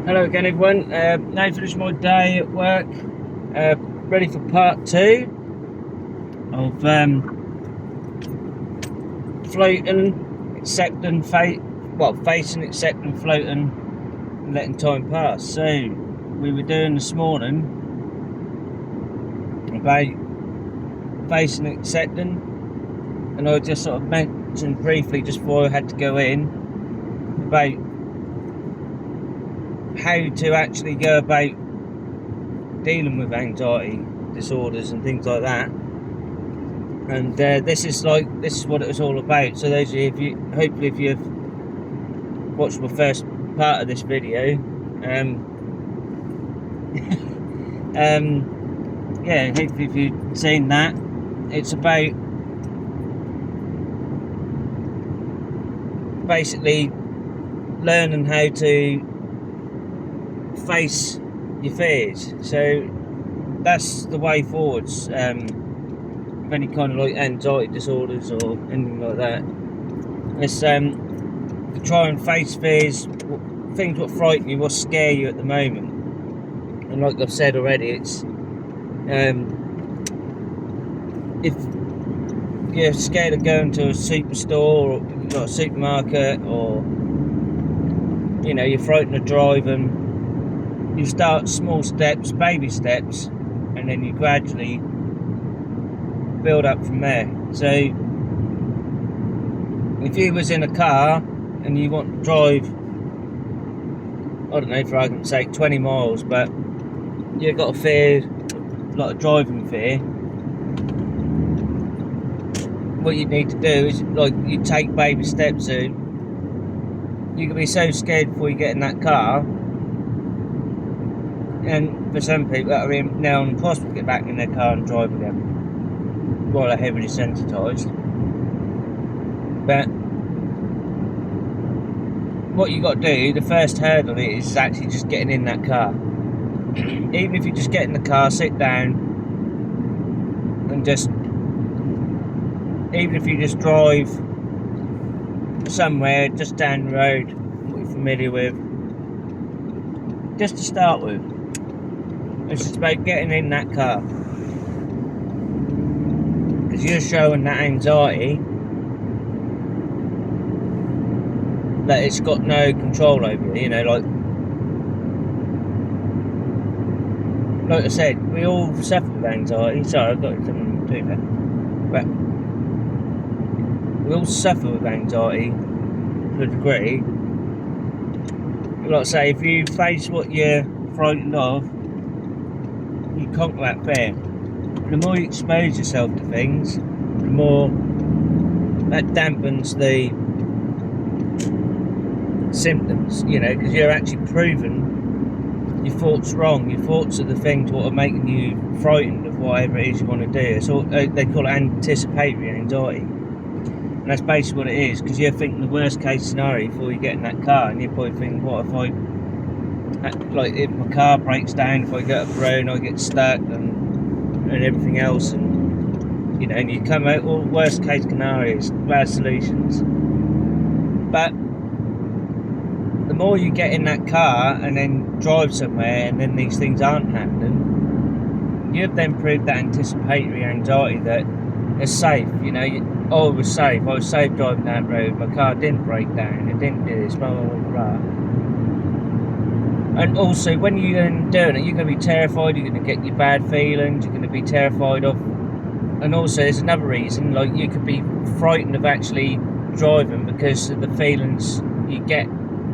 Hello again, everyone. Now finished my day at work. Ready for part two of floating, accepting, facing, accepting, floating, and letting time pass. So we were doing this morning about facing, accepting, and I just sort of mentioned briefly just before I had to go in about how to actually go about dealing with anxiety disorders and things like that. And this is what it was all about. So those of you, hopefully if you've watched the first part of this video, yeah, hopefully if you've seen that, it's about basically learning how to face your fears. So that's the way forwards. Any kind of like anxiety disorders or anything like that. It's to try and face fears, things what frighten you, what scare you at the moment. And like I've said already, it's if you're scared of going to a superstore or a supermarket, or you're frightened of driving, you start small steps, baby steps, and then you gradually build up from there. So if you was in a car and you want to drive, I don't know, for argument's sake, 20 miles, but you've got a fear, like a driving fear, what you need to do is, like, you take baby steps. So you can be so scared before you get in that car, and for some people that are now impossible to get back in their car and drive again while they're heavily sensitised. But what you got to do, the first hurdle is actually just getting in that car. Even if you just get in the car, sit down, and even if you just drive somewhere just down the road, what you're familiar with, just to start with, it's just about getting in that car. Because you're showing that anxiety that it's got no control over you, like I said, we all suffer with anxiety. Sorry, I've got something on my tooth there. But we all suffer with anxiety to a degree. Like I say, if you face what you're frightened of, you conquer that fear. The more you expose yourself to things, the more that dampens the symptoms, because you're actually proving your thoughts wrong. Your thoughts are the things what are making you frightened of whatever it is you want to do. It's all, they call it anticipatory anxiety, and that's basically what it is, because you're thinking the worst case scenario before you get in that car, and you're probably thinking, what if if my car breaks down, if I get up the road and I get stuck and everything else, and and you come out all worst case scenarios, bad solutions. But the more you get in that car and then drive somewhere and then these things aren't happening, you've then proved that anticipatory anxiety that it's safe. I was safe driving that road, my car didn't break down, it didn't do this, blah blah blah blah. And also, when you're doing it, you're going to be terrified, you're going to get your bad feelings, you're going to be terrified of, and also there's another reason, like you could be frightened of actually driving because of the feelings you get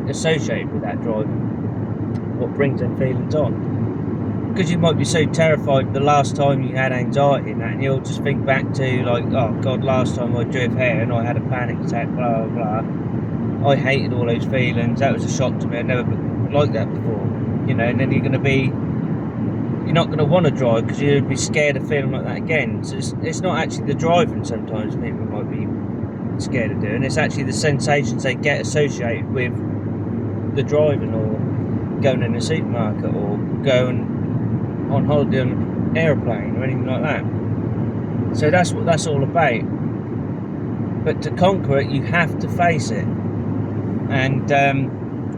associated with that driving, what brings them feelings on. Because you might be so terrified the last time you had anxiety and that, and you'll just think back to, like, oh god, last time I drove here and I had a panic attack, blah blah blah, I hated all those feelings, that was a shock to me, I'd never like that before, and then you're not going to want to drive because you'd be scared of feeling like that again. So it's not actually the driving sometimes people might be scared of doing, it's actually the sensations they get associated with the driving, or going in a supermarket, or going on holiday on an aeroplane or anything like that. So that's what that's all about. But to conquer it, you have to face it. And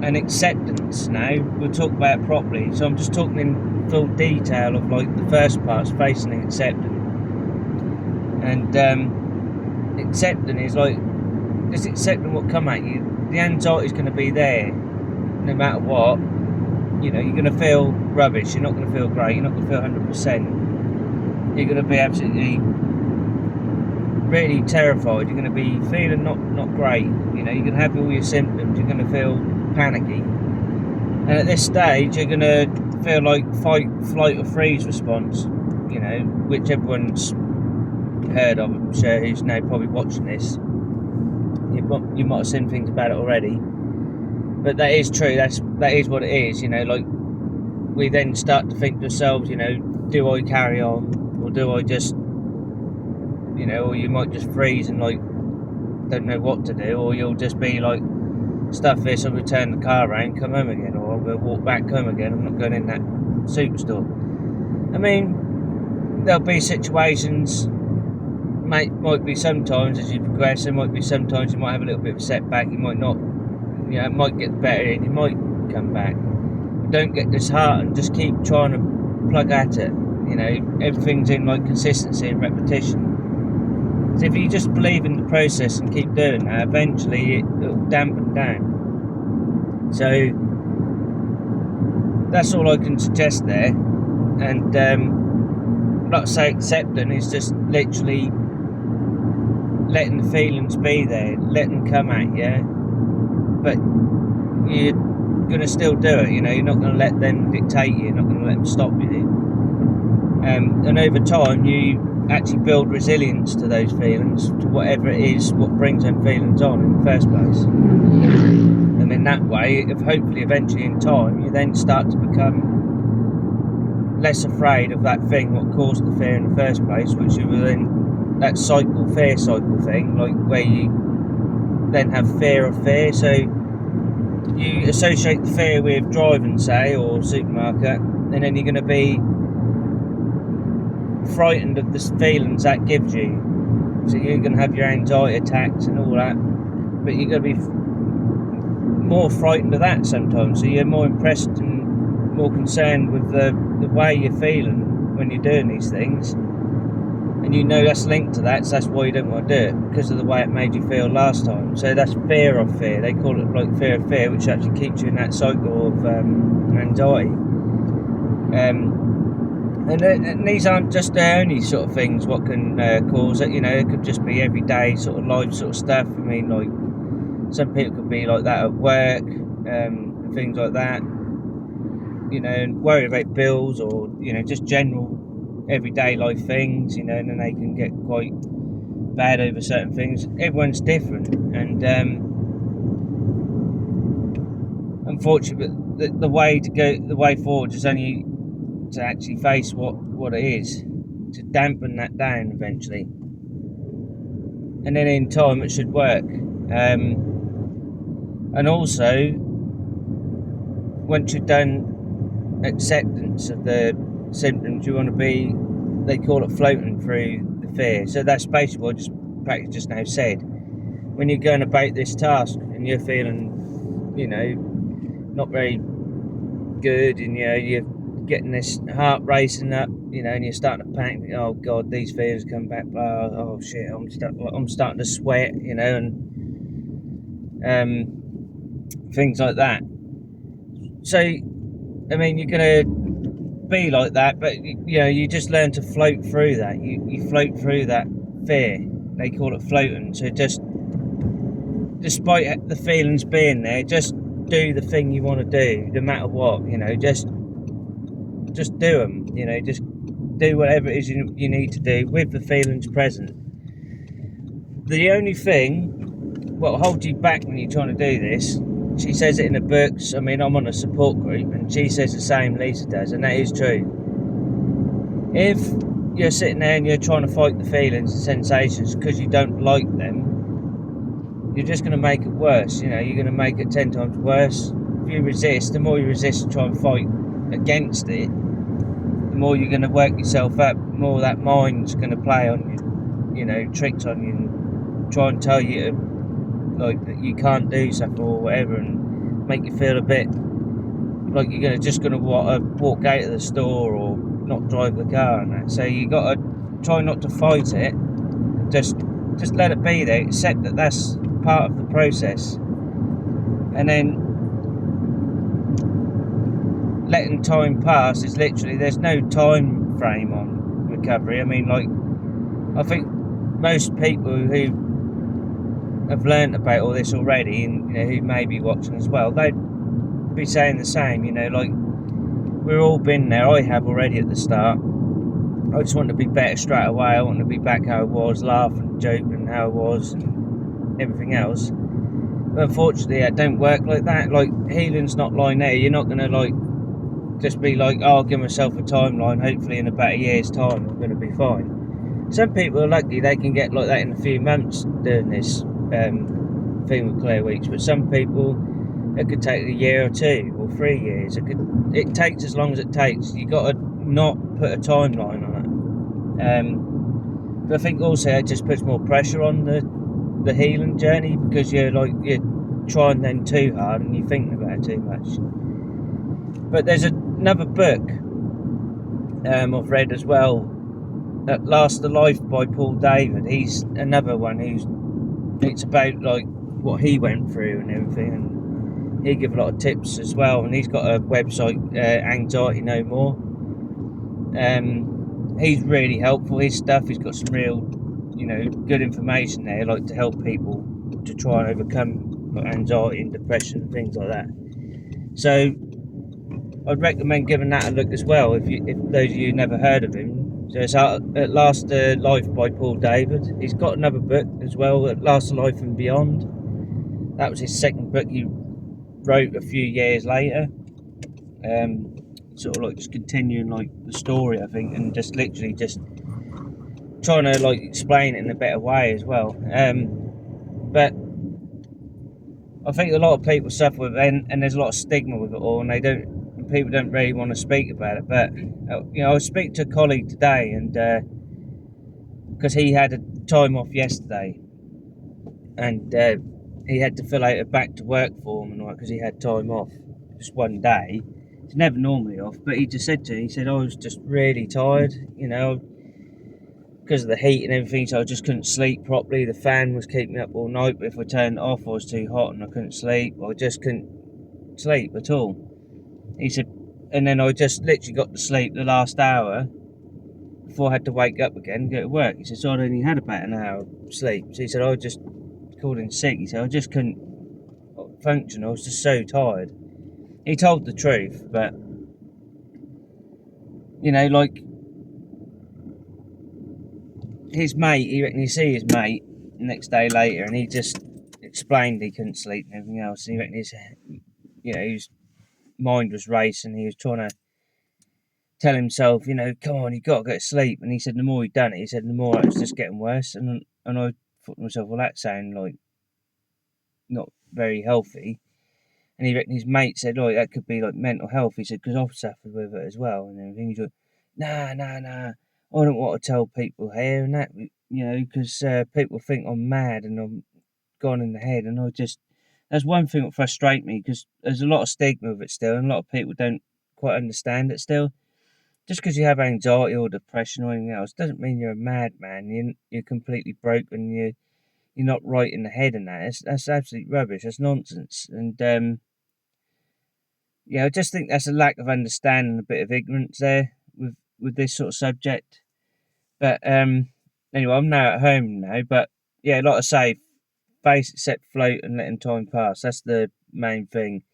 and acceptance now. We'll talk about it properly. So I'm just talking in full detail of like the first parts, facing and accepting. And accepting is like just accepting what come at you. The anxiety is going to be there no matter what. You know, you're going to feel rubbish, you're not going to feel great, you're not going to feel 100%. You're going to be absolutely really terrified, you're going to be feeling not great. You know, you're going to have all your symptoms, you're going to feel panicky. And at this stage, you're going to feel like fight, flight or freeze response, you know, which everyone's heard of, I'm sure, who's now probably watching this. You might have seen things about it already. But that is true, that is what it is, you know, like we then start to think to ourselves, you know, do I carry on, or do I just, you know, or you might just freeze and like don't know what to do, or you'll just be like, stuff this, I'll turn the car around, come home again, or I'll walk back home again, I'm not going in that superstore. I mean, there'll be situations, might be sometimes as you progress, there might be sometimes you might have a little bit of a setback, you might not, you know, it might get better and you might come back. But don't get disheartened, just keep trying to plug at it. You know, everything's in like consistency and repetition. So if you just believe in the process and keep doing that, eventually it'll dampen down. So that's all I can suggest there. And like I say, accepting is just literally letting the feelings be there, letting them come at you. But you're going to still do it, you know, you're not going to let them dictate you, you're not going to let them stop you. And over time, you actually build resilience to those feelings, to whatever it is, what brings them feelings on in the first place. And in that way, if hopefully eventually in time, you then start to become less afraid of that thing, what caused the fear in the first place, which you were in that fear cycle thing, like where you then have fear of fear. So you associate the fear with driving, say, or supermarket, and then you're going to be frightened of the feelings that gives you. So you're going to have your anxiety attacks and all that, but you're going to be more frightened of that sometimes. So you're more impressed and more concerned with the way you're feeling when you're doing these things. And you know that's linked to that, so that's why you don't want to do it, because of the way it made you feel last time. So that's fear of fear. They call it like fear of fear, which actually keeps you in that cycle of anxiety. And these aren't just the only sort of things what can cause it. You know, it could just be everyday sort of life sort of stuff. I mean, like some people could be like that at work, and things like that. You know, and worry about bills, or you know, just general everyday life things, you know, and then they can get quite bad over certain things. Everyone's different, and unfortunately, the way forward is only to actually face what it is, to dampen that down eventually, and then in time it should work. And also, once you've done acceptance of the symptoms, you want to be, they call it floating through the fear. So that's basically what I practically just now said. When you're going about this task and you're feeling, you know, not very good, and you know, you're getting this heart racing up, you know, and you're starting to panic, oh god, these fears come back, blah, oh shit, I'm starting to sweat, you know, and things like that. So I mean, you're gonna be like that, but you know, you just learn to float through that. You float through that fear. They call it floating. So just, despite the feelings being there, just do the thing you want to do, no matter what. You know, just do them. You know, just do whatever it is you need to do with the feelings present. The only thing what holds you back when you're trying to do this, she says it in the books. I mean, I'm on a support group, and she says the same, Lisa does, and that is true. If you're sitting there and you're trying to fight the feelings and sensations because you don't like them, you're just going to make it worse. You know, you're going to make it 10 times worse. If you resist, the more you resist and try and fight against it, the more you're going to work yourself up, the more that mind's going to play on you, you know, tricks on you and try and tell you like that you can't do something or whatever, and make you feel a bit like you're just gonna walk out of the store or not drive the car and that. So you gotta try not to fight it. Just let it be there. Accept that that's part of the process, and then letting time pass is literally, there's no time frame on recovery. I mean, like, I think most people who have learnt about all this already, and who may be watching as well, they'd be saying the same. Like, we've all been there. I have already at the start. I just want to be better straight away. I want to be back how I was, laughing, joking how I was, and everything else. But unfortunately, it don't work like that. Like, healing's not linear. You're not going to, like, just be like, oh, I'll give myself a timeline. Hopefully in about a year's time, I'm going to be fine. Some people are lucky, they can get like that in a few months doing this thing with Claire Weekes. But some people, it could take a year or 2 or 3 years. It takes as long as it takes. You got to not put a timeline on it. But I think also it just puts more pressure on the healing journey, because you're trying then too hard and you're thinking about it too much. But there's another book I've read as well, At Last Alive by Paul David. He's another one it's about like what he went through and everything, and he gives a lot of tips as well. And he's got a website, Anxiety No More. He's really helpful. His stuff, he's got some real, good information there, like to help people to try and overcome anxiety and depression and things like that. So I'd recommend giving that a look as well, if those of you who never heard of him. So it's At Last Life by Paul David. He's got another book as well, At Last Life and Beyond. That was his second book he wrote a few years later. Sort of like just continuing like the story, I think, and just literally just trying to like explain it in a better way as well. But I think a lot of people suffer with it, and there's a lot of stigma with it all, and people don't really want to speak about it. But I was speaking to a colleague today, and because he had a time off yesterday, and he had to fill out a back to work form, and because he had time off just one day. He's never normally off, but he just said to me, he said, I was just really tired, because of the heat and everything, so I just couldn't sleep properly. The fan was keeping me up all night, but if I turned it off, I was too hot and I couldn't sleep. I just couldn't sleep at all. He said, and then I just literally got to sleep the last hour before I had to wake up again and go to work. He said, so I'd only had about an hour sleep. So he said, I just called in sick. He said, I just couldn't function. I was just so tired. He told the truth, but like his mate, he reckon, you see his mate the next day later, and he just explained he couldn't sleep and everything else. And he reckon his mind was racing. He was trying to tell himself, come on, you got to go to sleep. And he said the more he'd done it, he said the more it was just getting worse. And I thought to myself, well, that sounded like not very healthy. And he reckoned his mate said, oh, that could be like mental health. He said, because I've suffered with it as well and everything. He's like, nah, I don't want to tell people here and that, because people think I'm mad and I'm gone in the head. And that's one thing that frustrates me, because there's a lot of stigma with it still, and a lot of people don't quite understand it still. Just because you have anxiety or depression or anything else doesn't mean you're a madman. You're completely broken. You're not right in the head, and that's absolute rubbish. That's nonsense. And I just think that's a lack of understanding, a bit of ignorance there with this sort of subject. But anyway, I'm now at home now. But like I say, face, accept, float, and letting time pass. That's the main thing.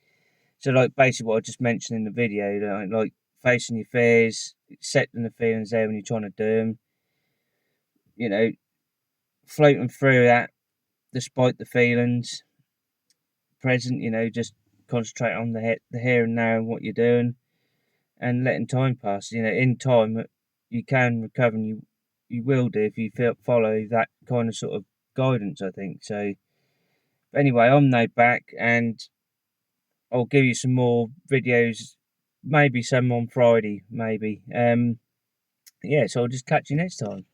So like basically what I just mentioned in the video, like facing your fears, accepting the feelings there when you're trying to do them. Floating through that despite the feelings. Present, just concentrate on the here and now and what you're doing, and letting time pass. In time you can recover, and you will do if you follow that kind of sort of guidance, I think. So anyway, I'm now back, and I'll give you some more videos, maybe some on Friday, maybe. So I'll just catch you next time.